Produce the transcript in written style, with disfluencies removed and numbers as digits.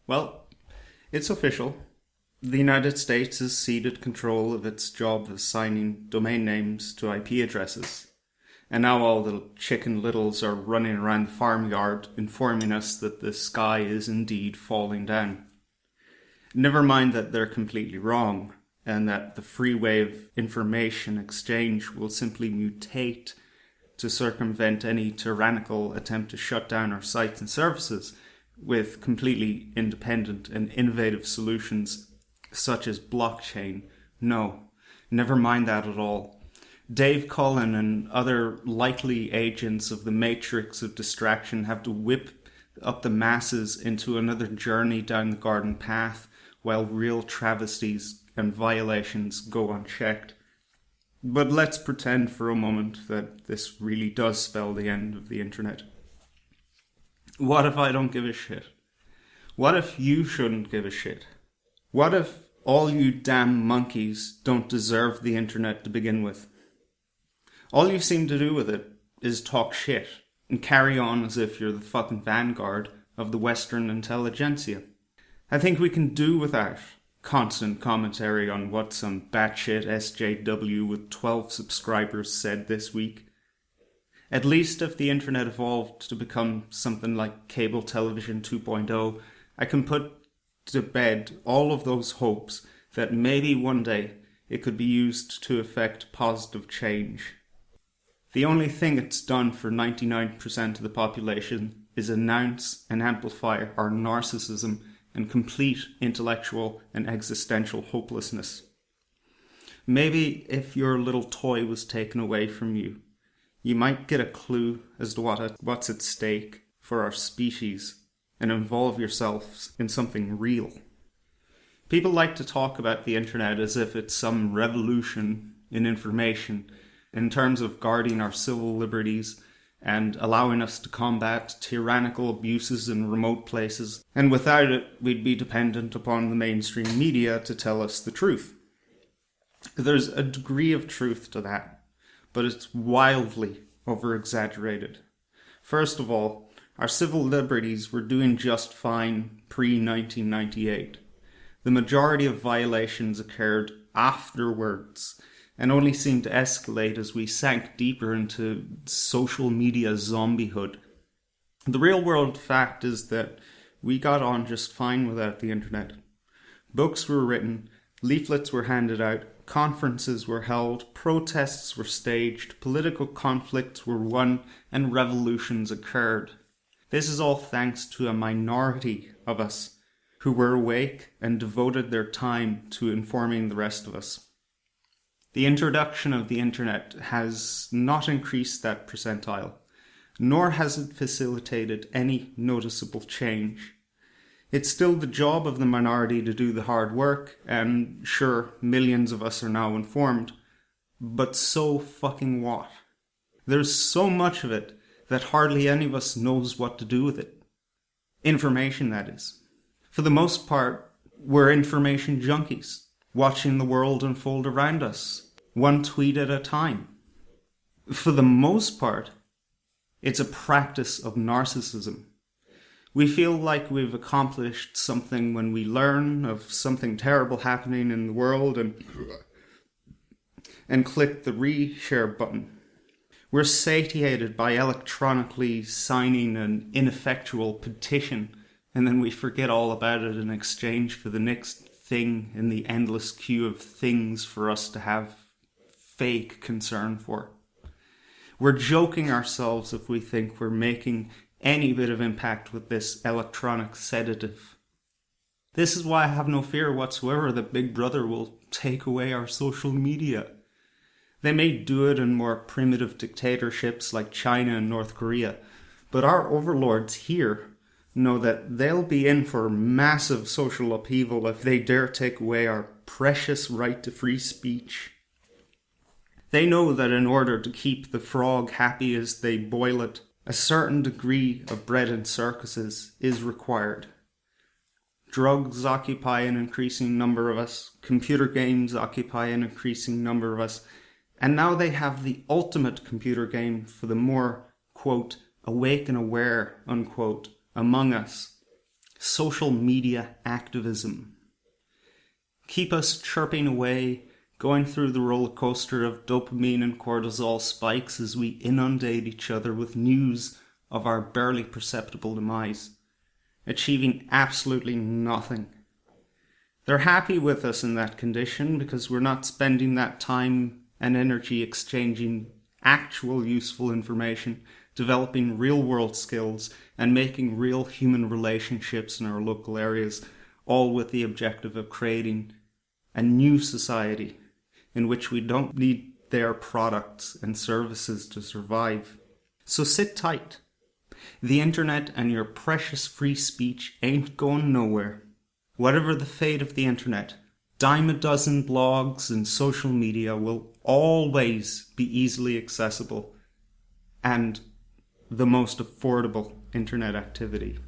Well, it's official. The United States has ceded control of its job of assigning domain names to IP addresses. And now all the chicken littles are running around the farmyard informing us that the sky is indeed falling down. Never mind that they're completely wrong, and that the freeway of information exchange will simply mutate to circumvent any tyrannical attempt to shut down our sites and services with completely independent and innovative solutions such as blockchain. No, never mind that at all. Dave Cullen and other likely agents of the matrix of distraction have to whip up the masses into another journey down the garden path while real travesties and violations go unchecked. But let's pretend for a moment that this really does spell the end of the internet. What if I don't give a shit? What if you shouldn't give a shit? What if all you damn monkeys don't deserve the internet to begin with? All you seem to do with it is talk shit and carry on as if you're the fucking vanguard of the Western intelligentsia. I think we can do without constant commentary on what some batshit SJW with 12 subscribers said this week. At least if the internet evolved to become something like cable television 2.0, I can put to bed all of those hopes that maybe one day it could be used to effect positive change. The only thing it's done for 99% of the population is announce and amplify our narcissism and complete intellectual and existential hopelessness. Maybe if your little toy was taken away from you, you might get a clue as to what's at stake for our species and involve yourselves in something real. People like to talk about the internet as if it's some revolution in information in terms of guarding our civil liberties and allowing us to combat tyrannical abuses in remote places, and without it, we'd be dependent upon the mainstream media to tell us the truth. There's a degree of truth to that, but it's wildly over-exaggerated. First of all, our civil liberties were doing just fine pre-1998. The majority of violations occurred afterwards, and only seemed to escalate as we sank deeper into social media zombiehood. The real world fact is that we got on just fine without the internet. Books were written, leaflets were handed out, conferences were held, protests were staged, political conflicts were won, and revolutions occurred. This is all thanks to a minority of us who were awake and devoted their time to informing the rest of us. The introduction of the internet has not increased that percentile, nor has it facilitated any noticeable change. It's still the job of the minority to do the hard work, and sure, millions of us are now informed, but so fucking what? There's so much of it that hardly any of us knows what to do with it. Information, that is. For the most part, we're information junkies, watching the world unfold around us, one tweet at a time. For the most part, it's a practice of narcissism. We feel like we've accomplished something when we learn of something terrible happening in the world and click the reshare button. We're satiated by electronically signing an ineffectual petition, and then we forget all about it in exchange for the next thing in the endless queue of things for us to have fake concern for. We're joking ourselves if we think we're making any bit of impact with this electronic sedative. This is why I have no fear whatsoever that Big Brother will take away our social media. They may do it in more primitive dictatorships like China and North Korea, but our overlords here know that they'll be in for massive social upheaval if they dare take away our precious right to free speech. They know that in order to keep the frog happy as they boil it, a certain degree of bread and circuses is required. Drugs occupy an increasing number of us, computer games occupy an increasing number of us, and now they have the ultimate computer game for the more, quote, awake and aware, unquote, among us. social media activism. Keep us chirping away, going through the roller coaster of dopamine and cortisol spikes as we inundate each other with news of our barely perceptible demise, achieving absolutely nothing. They're happy with us in that condition because we're not spending that time and energy exchanging actual useful information, developing real-world skills, and making real human relationships in our local areas, all with the objective of creating a new society in which we don't need their products and services to survive. So sit tight. The internet and your precious free speech ain't going nowhere. Whatever the fate of the internet, dime a dozen blogs and social media will always be easily accessible and the most affordable internet activity.